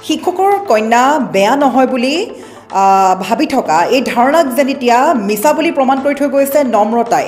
শিক্ষকৰ কন্যা বেয়া নহয় বুলি ভাবি থকা এই ধাৰণাক যেন এতিয়া মিছা বুলি প্ৰমাণ কৰি থৈ গৈছে নম্ৰতাই।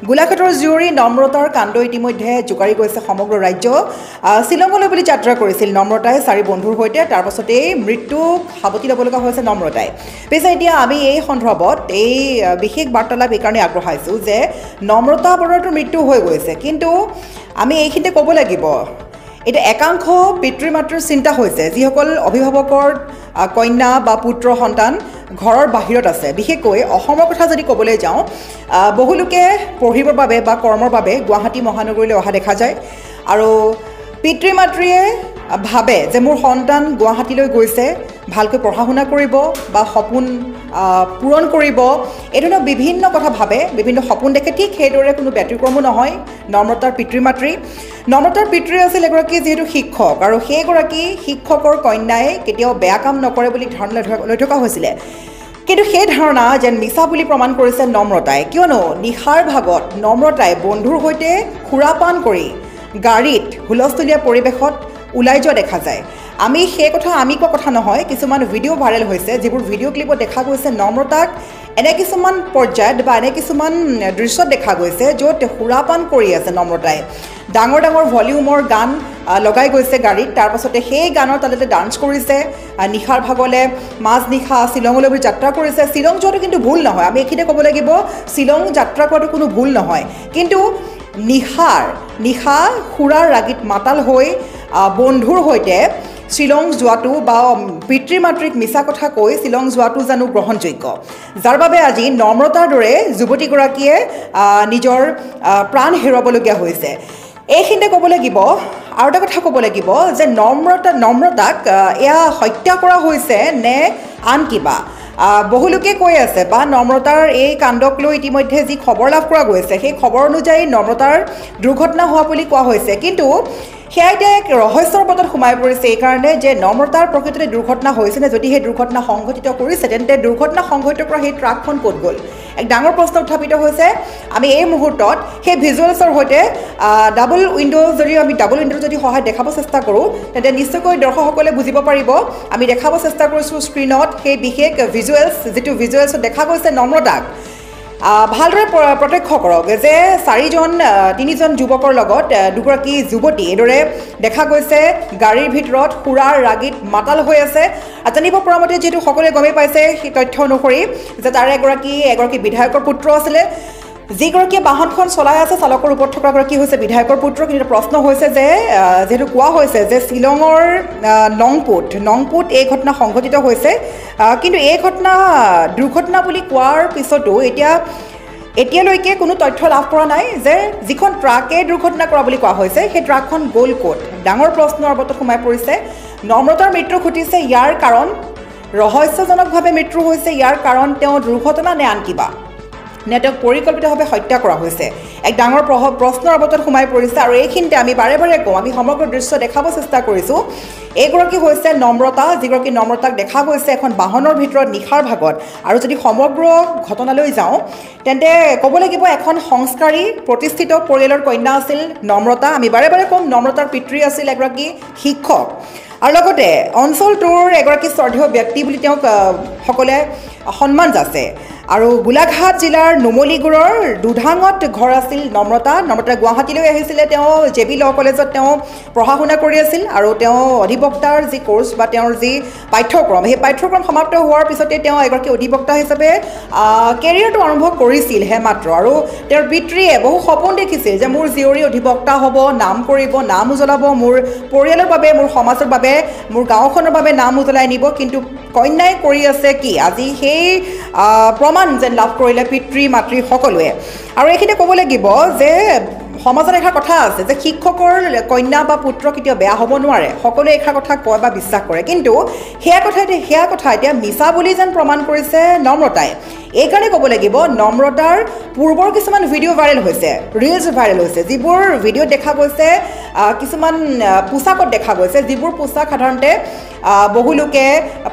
গোলাঘাটৰ জীয়ৰী নম্ৰতাৰ কাণ্ড ইতিমধ্যে জোকাৰি গৈছে সমগ্ৰ ৰাজ্য। শ্বিলঙলৈ বুলি যাত্ৰা কৰিছিল নম্ৰতাই 4 বন্ধুৰ সৈতে, তাৰ পাছতেই মৃত্যুক সাৱটি ল'ব লগা হৈছে নম্ৰতাই। পিছে এতিয়া আমি এই সন্দৰ্ভত এই বিশেষ বাৰ্তালাপ এইকাৰণে আগবঢ়াইছোঁ যে নম্ৰতা বৰুৱাটোৰ মৃত্যু হৈ গৈছে, কিন্তু আমি এইখিনিতে ক'ব লাগিব এতিয়া একাংশ পিতৃ মাতৃৰ চিন্তা হৈছে যিসকল অভিভাৱকৰ কন্যা বা পুত্ৰ সন্তান ঘৰৰ বাহিৰত আছে। বিশেষকৈ অসমৰ কথা যদি ক'বলৈ যাওঁ, বহুলোকে পঢ়িবৰ বাবে বা কৰ্মৰ বাবে গুৱাহাটী মহানগৰীলৈ অহা দেখা যায় আৰু পিতৃ মাতৃয়ে ভাবে যে মোৰ সন্তান গুৱাহাটীলৈ গৈছে ভালকৈ পঢ়া শুনা কৰিব বা সপোন পূৰণ কৰিব, এই ধৰণৰ বিভিন্ন কথা ভাবে, বিভিন্ন সপোন দেখে। ঠিক সেইদৰে কোনো ব্যতিক্ৰমো নহয় নম্ৰতাৰ পিতৃ মাতৃ। নম্ৰতাৰ পিতৃ আছিল এগৰাকী যিহেতু শিক্ষক, আৰু সেইগৰাকী শিক্ষকৰ কন্যাই কেতিয়াও বেয়া কাম নকৰে বুলি ধাৰণা লৈ থকা হৈছিলে। কিন্তু সেই ধাৰণা যেন মিছা বুলি প্ৰমাণ কৰিছে নম্ৰতাই, কিয়নো নিশাৰ ভাগত নম্ৰতাই বন্ধুৰ সৈতে সুৰাপান কৰি গাড়ীত হুলস্থুলীয়া পৰিৱেশত ওলাই যোৱা দেখা যায়। আমি সেই কথা আমি কোৱা কথা নহয়, কিছুমান ভিডিঅ' ভাইৰেল হৈছে যিবোৰ ভিডিঅ' ক্লিপত দেখা গৈছে নম্ৰতাক এনে কিছুমান পৰ্যায়ত বা এনে কিছুমান দৃশ্যত দেখা গৈছে য'ত সুৰাপান কৰি আছে নম্ৰতাই। ডাঙৰ ডাঙৰ ভলিউমৰ গান লগাই গৈছে গাড়ীত, তাৰপাছতে সেই গানৰ তালতে ডান্স কৰিছে। নিশাৰ ভাগলৈ মাজনিশা শ্বিলঙলৈ বুলি যাত্ৰা কৰিছে। শ্বিলং যোৱাটো কিন্তু ভুল নহয়, আমি এইখিনিতে ক'ব লাগিব, শ্বিলং যাত্ৰা কৰাটো কোনো ভুল নহয়, কিন্তু নিশা সুৰাৰ ৰাগীত মাতাল হৈ বন্ধুৰ সৈতে শ্বিলং যোৱাটো বা পিতৃ মাতৃক মিছা কথা কৈ শ্বিলং যোৱাটো জানো গ্ৰহণযোগ্য, যাৰ বাবে আজি নম্ৰতাৰ দৰে যুৱতীগৰাকীয়ে নিজৰ প্ৰাণ হেৰুৱাবলগীয়া হৈছে। এইখিনিতে ক'ব লাগিব, আৰু এটা কথা ক'ব লাগিব যে নম্ৰতাক এয়া হত্যা কৰা হৈছে নে আন কিবা। বহুলোকে কৈ আছে বা নম্ৰতাৰ এই কাণ্ডক লৈ ইতিমধ্যে যি খবৰ লাভ কৰা গৈছে সেই খবৰ অনুযায়ী নম্ৰতাৰ দুৰ্ঘটনা হোৱা বুলি কোৱা হৈছে, কিন্তু সেয়া এতিয়া এক ৰহস্যৰ পদত সোমাই পৰিছে এইকাৰণে যে নম্ৰতাৰ প্ৰকৃততে দুৰ্ঘটনা হৈছেনে, যদি সেই দুৰ্ঘটনা সংঘটিত কৰিছে তেন্তে দুৰ্ঘটনা সংঘটিত কৰা সেই ট্ৰাকখন ক'ত গ'ল, এক ডাঙৰ প্ৰশ্ন উত্থাপিত হৈছে। আমি এই মুহূৰ্তত সেই ভিজুৱেলছৰ সৈতে ডাবল উইণ্ড'ৰ যদি সহায় দেখাব চেষ্টা কৰোঁ তেন্তে নিশ্চয়কৈ দৰ্শকসকলে বুজিব পাৰিব। আমি দেখাব চেষ্টা কৰিছোঁ স্ক্ৰীণত সেই বিশেষ ভিজুৱেলছ, যিটো ভিজুৱেলছত দেখা গৈছে নম্ৰতাক। ভালদৰে প্ৰত্যক্ষ কৰক যে 3জন যুৱকৰ লগত 2গৰাকী যুৱতী এইদৰে দেখা গৈছে গাড়ীৰ ভিতৰত সুৰাৰ ৰাগীত মাতাল হৈ আছে। জানিব পৰা মতে যিহেতু সকলোৱে গমেই পাইছে সেই তথ্য অনুসৰি যে তাৰে এগৰাকী বিধায়কৰ পুত্ৰ আছিলে। যিগৰাকীয়ে বাহনখন চলাই আছে চালকৰ ওপৰত থকাগৰাকী হৈছে বিধায়কৰ পুত্ৰ। কিন্তু প্ৰশ্ন হৈছে যে যিহেতু কোৱা হৈছে যে শ্বিলঙৰ নংপুত এই ঘটনা সংঘটিত হৈছে, কিন্তু এই ঘটনা দুৰ্ঘটনা বুলি কোৱাৰ পিছতো এতিয়ালৈকে কোনো তথ্য লাভ কৰা নাই যে যিখন ট্ৰাকে দুৰ্ঘটনা কৰা বুলি কোৱা হৈছে সেই ট্ৰাকখন গ'ল ক'ত। ডাঙৰ প্ৰশ্নৰ অৱতত সোমাই পৰিছে। নম্ৰতাৰ মৃত্যু ঘটিছে, ইয়াৰ কাৰণ ৰহস্যজনকভাৱে মৃত্যু হৈছে, ইয়াৰ কাৰণ তেওঁ দুৰ্ঘটনা নে আন কিবা, নে তেওঁক পৰিকল্পিতভাৱে হত্যা কৰা হৈছে, এক ডাঙৰ প্ৰশ্নৰ অৱতত সোমাই পৰিছে। আৰু এইখিনিতে আমি বাৰে বাৰে কওঁ, আমি সমগ্ৰ দৃশ্য দেখাব চেষ্টা কৰিছোঁ। এইগৰাকী হৈছে নম্ৰতা, যিগৰাকী নম্ৰতাক দেখা গৈছে এখন বাহনৰ ভিতৰত নিশাৰ ভাগত। আৰু যদি সমগ্ৰ ঘটনালৈ যাওঁ তেন্তে ক'ব লাগিব এখন সংস্কাৰী প্ৰতিষ্ঠিত পৰিয়ালৰ কন্যা আছিল নম্ৰতা। আমি বাৰে বাৰে ক'ম নম্ৰতাৰ পিতৃ আছিল এগৰাকী শিক্ষক, আৰু লগতে অঞ্চলটোৰ এগৰাকী শ্ৰদ্ধেয় ব্যক্তি বুলি তেওঁক সকলোৱে সন্মান যাচে। আৰু গোলাঘাট জিলাৰ নুমলীগড়ৰ দুধাঙত ঘৰ আছিল নম্ৰতা গুৱাহাটীলৈ আহিছিলে। তেওঁ JB ল কলেজত তেওঁ পঢ়া শুনা কৰি আছিল, আৰু তেওঁ অধিবক্তাৰ যি কোৰ্চ বা তেওঁৰ যি পাঠ্যক্ৰম সেই পাঠ্যক্ৰম সমাপ্ত হোৱাৰ পিছতে তেওঁ এগৰাকী অধিবক্তা হিচাপে কেৰিয়াৰটো আৰম্ভ কৰিছিলহে মাত্ৰ। আৰু তেওঁৰ পিতৃয়ে বহু সপোন দেখিছিল যে মোৰ জীয়ৰী অধিবক্তা হ'ব, নাম কৰিব, নাম উজ্বলাব, মোৰ পৰিয়ালৰ বাবে, মোৰ সমাজৰ বাবে, মোৰ গাঁওখনৰ বাবে নাম উজ্বলাই নিব। কিন্তু কন্যাই কৰি আছে কি, আজি সেই প্ৰমাণ যেন লাভ কৰিলে পিতৃ মাতৃ সকলোৱে। আৰু এইখিনিতে ক'ব লাগিব যে সমাজত এষাৰ কথা আছে যে শিক্ষকৰ কন্যা বা পুত্ৰ কেতিয়াও বেয়া হ'ব নোৱাৰে, সকলোৱে এষাৰ কথা কয় বা বিশ্বাস কৰে, কিন্তু সেয়া কথা এতিয়া মিছা বুলি যেন প্ৰমাণ কৰিছে নম্ৰতাই। এইকাৰণে ক'ব লাগিব নম্ৰতাৰ পূৰ্বৰ কিছুমান ভিডিঅ' ভাইৰেল হৈছে, ৰিলছ ভাইৰেল হৈছে, যিবোৰ ভিডিঅ'ত দেখা গৈছে কিছুমান পোছাকত দেখা গৈছে, যিবোৰ পোছাক সাধাৰণতে বহু লোকে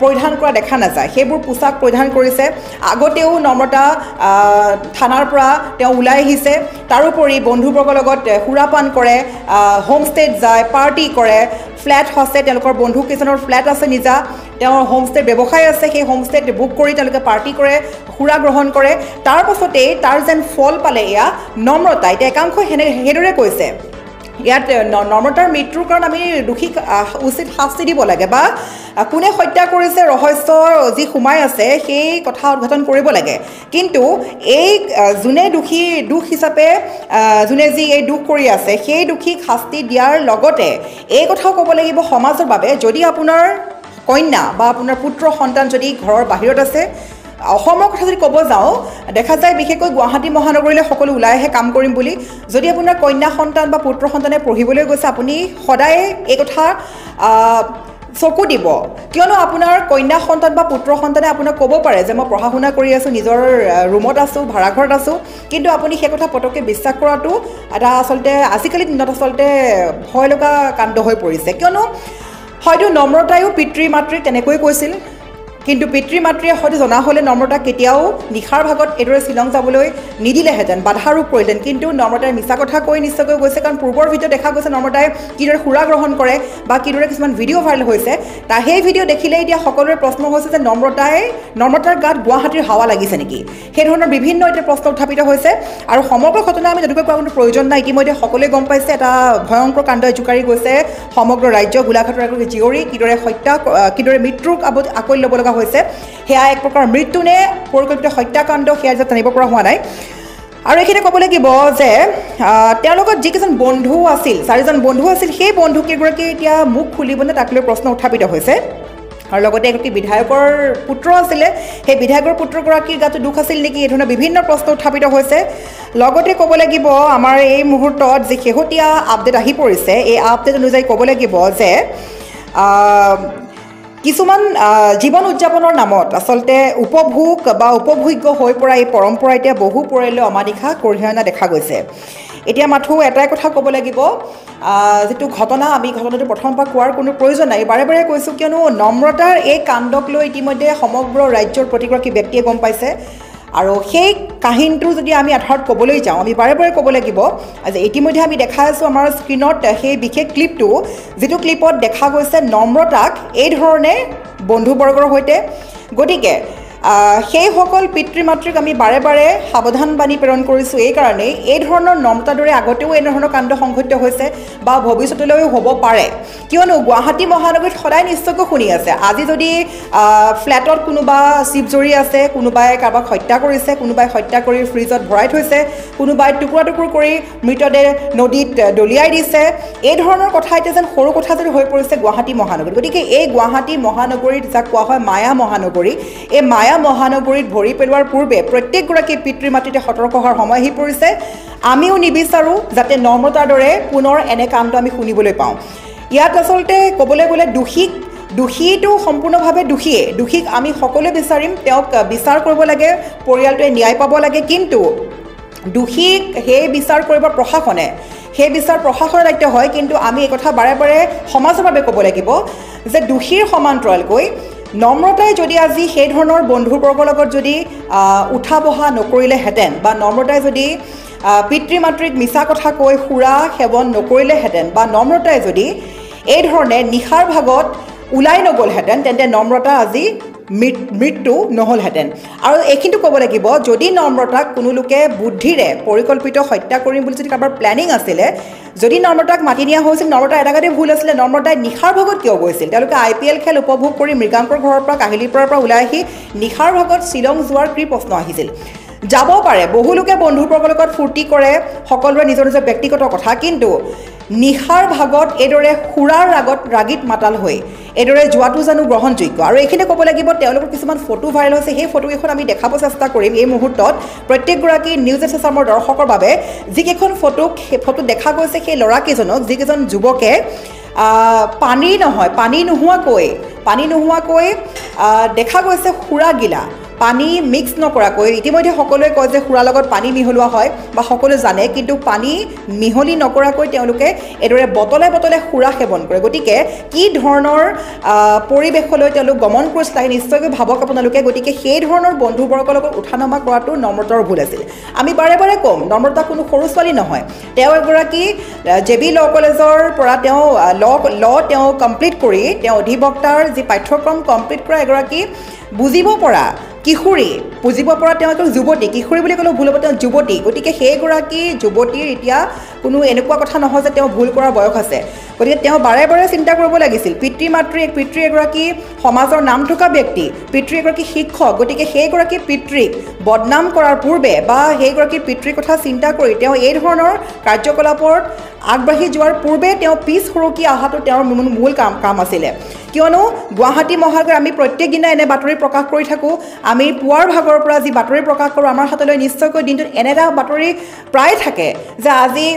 পৰিধান কৰা দেখা নাযায় সেইবোৰ পোছাক পৰিধান কৰিছে আগতেও নম্ৰতা থানাৰ পৰা তেওঁ ওলাই আহিছে তাৰোপৰি বন্ধুবৰ্গৰ লগত সুৰাপান কৰে হোমষ্টেত যায় পাৰ্টি কৰে ফ্লেট আছে তেওঁলোকৰ বন্ধু কিছুমানৰ ফ্লেট আছে নিজা তেওঁৰ হোমষ্টে ব্যৱসায় আছে সেই হোমষ্টেত বুক কৰি তেওঁলোকে পাৰ্টি কৰে সুৰা গ্ৰহণ কৰে তাৰ পাছতেই তাৰ যেন ফল পালে এয়া নম্ৰতা এতিয়া একাংশই সেইদৰে কৈছে ইয়াত নম্ৰতাৰ মৃত্যুৰ কাৰণ আমি দোষীক উচিত শাস্তি দিব লাগে বা কোনে হত্যা কৰিছে ৰহস্য যি সোমাই আছে সেই কথা উদ্ঘাটন কৰিব লাগে কিন্তু এই যোনে দুখ হিচাপে যোনে যি এই দুখ কৰি আছে সেই দোষীক শাস্তি দিয়াৰ লগতে এই কথাও ক'ব লাগিব সমাজৰ বাবে যদি আপোনাৰ কন্যা বা আপোনাৰ পুত্ৰ সন্তান যদি ঘৰৰ বাহিৰত আছে অসমৰ কথা যদি ক'ব যাওঁ দেখা যায় বিশেষকৈ গুৱাহাটী মহানগৰীলৈ সকলো ওলাই আহে কাম কৰিম বুলি যদি আপোনাৰ কন্যা সন্তান বা পুত্ৰ সন্তানে পঢ়িবলৈ গৈছে আপুনি সদায় এই কথা চকু দিব কিয়নো আপোনাৰ কন্যা সন্তান বা পুত্ৰ সন্তানে আপোনাক ক'ব পাৰে যে মই পঢ়া শুনা কৰি আছোঁ নিজৰ ৰুমত আছোঁ ভাড়াঘৰত আছোঁ কিন্তু আপুনি সেই কথা পটককৈ বিশ্বাস কৰাটো এটা আচলতে আজিকালি দিনত আচলতে ভয় লগা কাণ্ড হৈ পৰিছে কিয়নো হয়তো নম্ৰতায়ো পিতৃ মাতৃক তেনেকৈ কৈছিল কিন্তু পিতৃ মাতৃয়ে হয়তো জনা হ'লে নম্ৰতাক কেতিয়াও নিশাৰ ভাগত এইদৰে শ্বিলং যাবলৈ নিদিলেহেঁতেন বাধাৰোপ কৰিলেন কিন্তু নম্ৰতাই মিছা কথা কৈ নিশ্চয়কৈ গৈছে কাৰণ পূৰ্বৰ ভিডিঅ' দেখা গৈছে নম্ৰতাই কিদৰে সুৰা গ্ৰহণ কৰে বা কিদৰে কিছুমান ভিডিঅ' ভাইৰেল হৈছে তাৰ সেই ভিডিঅ' দেখিলে এতিয়া সকলোৰে প্ৰশ্ন হৈছে যে নম্ৰতাৰ গাত গুৱাহাটীৰ হাৱা লাগিছে নেকি সেই ধৰণৰ বিভিন্ন এতিয়া প্ৰশ্ন উত্থাপিত হৈছে আৰু সমগ্ৰ ঘটনা আমি যদিকৈ কোৱাৰ কোনো প্ৰয়োজন নাই ইতিমধ্যে সকলোৱে গম পাইছে এটা ভয়ংকৰ কাণ্ডই জোকাৰি গৈছে সমগ্ৰ ৰাজ্য গোলাঘাটৰ এগৰাকী জীয়ৰী কিদৰে মৃত্যুক আকোৱালি ল'ব লগা হৈছে সেয়া এক প্ৰকাৰ মৃত্যু নে পৰিকল্পিত হত্যাকাণ্ড সেয়া যে জানিব পৰা হোৱা নাই আৰু এইখিনি ক'ব লাগিব যে তেওঁৰ লগত যিকেইজন বন্ধু আছিল 4জন বন্ধু আছিল সেই বন্ধুকেইগৰাকী এতিয়া মুখ খুলিবনে তাক লৈ প্ৰশ্ন উত্থাপিত হৈছে আৰু লগতে এগৰাকী বিধায়কৰ পুত্ৰ আছিলে সেই বিধায়কৰ পুত্ৰগৰাকীৰ গাতো দুখ আছিল নেকি এই ধৰণৰ বিভিন্ন প্ৰশ্ন উত্থাপিত হৈছে লগতে ক'ব লাগিব আমাৰ এই মুহূৰ্তত যি শেহতীয়া আপডেট আহি পৰিছে এই আপডেট অনুযায়ী ক'ব লাগিব যে কিছুমান জীৱন উদযাপনৰ নামত আচলতে উপভোগ বা উপভোগ্য হৈ পৰা এই পৰম্পৰা এতিয়া বহু পৰিয়ালে অমানিশা কঢ়িয়াই অনা দেখা গৈছে এতিয়া মাথো এটাই কথা ক'ব লাগিব যিটো ঘটনা আমি ঘটনাটো প্ৰথমৰ পৰা কোৱাৰ কোনো প্ৰয়োজন নাই বাৰে বাৰে কৈছোঁ কিয়নো নম্ৰতাৰ এই কাণ্ডক লৈ ইতিমধ্যে সমগ্ৰ ৰাজ্যৰ প্ৰতিগৰাকী ব্যক্তিয়ে গম পাইছে আৰু সেই কাহিনীটো যদি আমি আধাৰত ক'বলৈ যাওঁ আমি বাৰে বাৰে ক'ব লাগিব যে ইতিমধ্যে আমি দেখাই আছোঁ আমাৰ স্ক্ৰীণত সেই বিশেষ ক্লিপটো যিটো ক্লিপত দেখা গৈছে নম্ৰতাক এই ধৰণে বন্ধুবৰ্গৰ সৈতে গতিকে সেইসকল পিতৃ মাতৃক আমি বাৰে বাৰে সাৱধান বাণী প্ৰেৰণ কৰিছোঁ এই কাৰণেই এই ধৰণৰ নম্ৰতাৰ দৰে আগতেও এই ধৰণৰ কাণ্ড সংঘটিত হৈছে বা ভৱিষ্যতলৈও হ'ব পাৰে কিয়নো গুৱাহাটী মহানগৰীত সদায় নিশ্চয়কৈ শুনি আছে আজি যদি ফ্লেটত কোনোবা চিপ জৰি আছে কোনোবাই কাৰোবাক হত্যা কৰিছে কোনোবাই হত্যা কৰি ফ্ৰিজত ভৰাই থৈছে কোনোবাই টুকুৰা টুকুৰ কৰি মৃতদেহ নদীত দলিয়াই দিছে এই ধৰণৰ কথা এতিয়া যেন সৰু কথা যেন হৈ পৰিছে গুৱাহাটী মহানগৰীত গতিকে এই গুৱাহাটী মহানগৰীত যাক কোৱা হয় মায়া মহানগৰী এই মায়া মহানগৰীত ভৰি পেলোৱাৰ পূৰ্বে প্ৰত্যেকগৰাকী পিতৃ মাতৃতে সতৰ্ক হোৱাৰ সময় আহি পৰিছে আমিও নিবিচাৰোঁ যাতে নম্ৰতাৰ দৰে পুনৰ এনে কাণ্ড আমি শুনিবলৈ পাওঁ ইয়াত আচলতে ক'বলৈ গ'লে দোষীটো সম্পূৰ্ণভাৱে দোষীক আমি সকলোৱে বিচাৰিম তেওঁক বিচাৰ কৰিব লাগে পৰিয়ালটোৱে ন্যায় পাব লাগে কিন্তু দোষীক সেই বিচাৰ কৰিব প্ৰশাসনে সেই বিচাৰ প্ৰশাসনৰ দায়িত্ব হয় কিন্তু আমি এই কথা বাৰে বাৰে সমাজৰ বাবে ক'ব লাগিব যে দোষীৰ সমান্তৰালকৈ নম্ৰতাই যদি আজি সেই ধৰণৰ বন্ধুবৰ্গৰ লগত যদি উঠা বহা নকৰিলেহেঁতেন বা নম্ৰতাই যদি পিতৃ মাতৃক মিছা কথা কৈ সুৰা সেৱন নকৰিলেহেঁতেন বা নম্ৰতাই যদি এই ধৰণে নিশাৰ ভাগত ওলাই নগ'লহেঁতেন তেন্তে নম্ৰতা আজি মৃত্যু নহ'লহেঁতেন আৰু এইখিনিতো ক'ব লাগিব যদি নম্ৰতাক কোনো লোকে বুদ্ধিৰে পৰিকল্পিত হত্যা কৰিম বুলি যদি কাৰোবাৰ প্লেনিং আছিলে যদি নম্ৰতাক মাতি নিয়া হৈছিল নম্ৰতাৰ এটা গাতে ভুল আছিলে নম্ৰতাই নিশাৰ ভাগত কিয় গৈছিল তেওঁলোকে IPL খেল উপভোগ কৰি মৃগাংকৰ ঘৰৰ পৰা কাহিলীপাৰাৰ পৰা ওলাই আহি নিশাৰ ভাগত শ্বিলং যোৱাৰ কি প্ৰশ্ন আহিছিল যাব পাৰে বহু লোকে বন্ধুবৰ্গৰ লগত ফূৰ্তি কৰে সকলোৰে নিজৰ নিজৰ ব্যক্তিগত কথা কিন্তু নিশাৰ ভাগত এইদৰে সুৰাৰ ৰাগীত মাতাল হৈ এইদৰে যোৱাটো জানো গ্ৰহণযোগ্য আৰু এইখিনি ক'ব লাগিব তেওঁলোকৰ কিছুমান ফটো ভাইৰেল হৈছে সেই ফটোকেইখন আমি দেখাব চেষ্টা কৰিম এই মুহূৰ্তত প্ৰত্যেকগৰাকী নিউজ এছামৰ দৰ্শকৰ বাবে যিকেইখন ফটো দেখা গৈছে সেই ল'ৰাকেইজনক যিকেইজন যুৱকে পানী নোহোৱাকৈ দেখা গৈছে সুৰাগিলা পানী মিক্স নকৰাকৈ ইতিমধ্যে সকলোৱে কয় যে সুৰাৰ লগত পানী মিহলোৱা হয় বা সকলোৱে জানে কিন্তু পানী মিহলি নকৰাকৈ তেওঁলোকে এদৰে বটলে বটলে সুৰা সেৱন কৰে গতিকে কি ধৰণৰ পৰিৱেশলৈ তেওঁলোক গমন কৰিছিল নিশ্চয়কৈ ভাবক আপোনালোকে গতিকে সেই ধৰণৰ বন্ধুবৰ্গৰ লগত উঠানমা কৰাটো নম্ৰতাৰ ভুল আছিল আমি বাৰে বাৰে কম নম্ৰতা কোনো সৰু ছোৱালী নহয় তেওঁ এগৰাকী জেবি ল কলেজৰ পৰা তেওঁ তেওঁ কমপ্লিট কৰি তেওঁ অধিবক্তাৰ যি পাঠ্যক্ৰম কমপ্লিট কৰা এগৰাকী বুজিব পৰা কিশোৰী বুজিব পৰা তেওঁ এগৰাকী যুৱতী কিশোৰী বুলি ক'লেও ভুল হ'ব তেওঁ যুৱতী গতিকে সেইগৰাকী যুৱতীৰ এতিয়া কোনো এনেকুৱা কথা নহয় যে তেওঁ ভুল কৰাৰ বয়স আছে গতিকে তেওঁ বাৰে বাৰে চিন্তা কৰিব লাগিছিল পিতৃ এগৰাকী সমাজৰ নাম থকা ব্যক্তি পিতৃ এগৰাকী শিক্ষক গতিকে সেইগৰাকী পিতৃক বদনাম কৰাৰ পূৰ্বে বা সেইগৰাকী পিতৃৰ কথা চিন্তা কৰি তেওঁ এই ধৰণৰ কাৰ্যকলাপত আগবাঢ়ি যোৱাৰ পূৰ্বে তেওঁ পিছ সৰকি অহাটো তেওঁৰ মূল কাম আছিলে কিয়নো গুৱাহাটী মহানগৰ আমি প্ৰত্যেক দিনা এনে বাতৰি প্ৰকাশ কৰি থাকোঁ আমি পুৱাৰ ভাগৰ পৰা যি বাতৰি প্ৰকাশ কৰোঁ আমাৰ হাতলৈ নিশ্চয়কৈ দিনটোত এনে এটা বাতৰি প্ৰায় থাকে যে আজি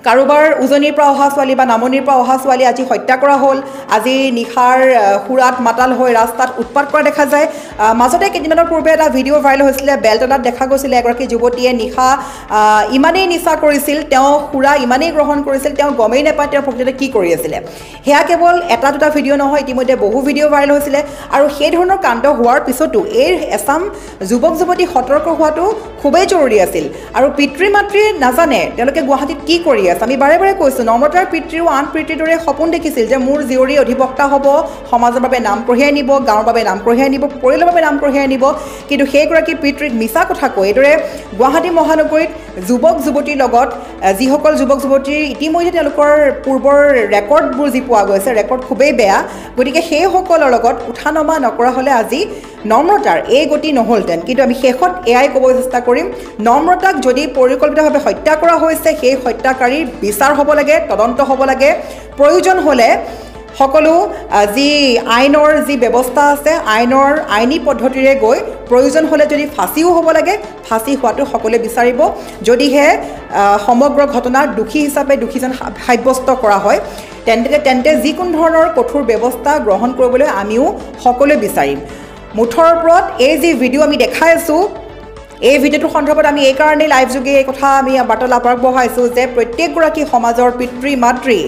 কাৰোবাৰ উজনিৰ পৰা অহা ছোৱালী বা নামনিৰ পৰা অহা ছোৱালী আজি হত্যা কৰা হ'ল আজি নিশাৰ সুৰাত মাতাল হৈ ৰাস্তাত উৎপাত কৰা দেখা যায় মাজতে কেইদিনমানৰ পূৰ্বে এটা ভিডিঅ' ভাইৰেল হৈছিলে বেলতলাত দেখা গৈছিলে এগৰাকী যুৱতীয়ে নিশা ইমানেই নিচা কৰিছিল তেওঁ সুৰা ইমানেই গ্ৰহণ কৰিছিল তেওঁ গমেই নাপায় তেওঁ প্ৰকৃততে কি কৰি আছিলে সেয়া কেৱল এটা দুটা ভিডিঅ' নহয় ইতিমধ্যে বহু ভিডিঅ' ভাইৰেল হৈছিলে আৰু সেই ধৰণৰ কাণ্ড হোৱাৰ পিছতো এই এছাম যুৱক যুৱতী সতৰ্ক হোৱাটো খুবেই জৰুৰী আছিল আৰু পিতৃ মাতৃয়ে নাজানে তেওঁলোকে গুৱাহাটীত কি কৰি আছে আমি বাৰে বাৰে কৈছোঁ নম্ৰতাৰ পিতৃও আন পিতৃৰ দৰে সপোন দেখিছিল যে মোৰ জীয়ৰী অধিবক্তা হ'ব সমাজৰ বাবে নাম কঢ়িয়াই নিব গাঁৱৰ বাবে নাম কঢ়িয়াই নিব পৰিয়ালৰ বাবে নাম কঢ়িয়াই নিব কিন্তু সেইগৰাকী পিতৃক মিছা কথা কৈ এইদৰে গুৱাহাটী মহানগৰীত যুৱক যুৱতীৰ লগত যিসকল যুৱক যুৱতীৰ ইতিমধ্যে তেওঁলোকৰ পূৰ্বৰ ৰেকৰ্ডবোৰ যি পোৱা গৈছে ৰেকৰ্ড খুবেই বেয়া গতিকে সেইসকলৰ লগত উঠা নমা নকৰা হ'লে আজি নম্ৰতাৰ এই গতি নহ'লহেঁতেন কিন্তু আমি শেষত এয়াই ক'ব চেষ্টা কৰিম নম্ৰতাক যদি পৰিকল্পিতভাৱে হত্যা কৰা হৈছে সেই হত্যাকাৰীৰ বিচাৰ হ'ব লাগে তদন্ত হ'ব লাগে প্ৰয়োজন হ'লে সকলো যি আইনৰ যি ব্যৱস্থা আছে আইনী পদ্ধতিৰে গৈ প্ৰয়োজন হ'লে যদি ফাঁচিও হ'ব লাগে ফাঁচি হোৱাটো সকলোৱে বিচাৰিব যদিহে সমগ্ৰ ঘটনাৰ দোষী হিচাপে দোষীজন সাব্যস্ত কৰা হয় তেন্তে যিকোনো ধৰণৰ কঠোৰ ব্যৱস্থা গ্ৰহণ কৰিবলৈ আমিও সকলোৱে বিচাৰিম মুঠৰ ওপৰত এই যি ভিডিঅ' আমি দেখাই আছোঁ এই ভিডিঅ'টোৰ সন্দৰ্ভত আমি এইকাৰণেই লাইভ যোগে এই কথা আমি বাৰ্তালাপ আগবঢ়াইছোঁ যে প্ৰত্যেকগৰাকী সমাজৰ পিতৃ মাতৃ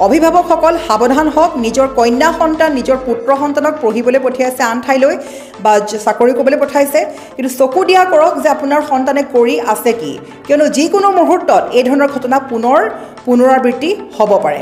অভিভাৱকসকল সাৱধান হওক নিজৰ কন্যা সন্তান নিজৰ পুত্ৰ সন্তানক পঢ়িবলৈ পঠিয়াইছে আন ঠাইলৈ বা চাকৰি কৰিবলৈ পঠাইছে কিন্তু চকু দিয়া কৰক যে আপোনাৰ সন্তানে কৰি আছে কি কিয়নো যিকোনো মুহূৰ্তত এই ধৰণৰ ঘটনা পুনৰাবৃত্তি হ'ব পাৰে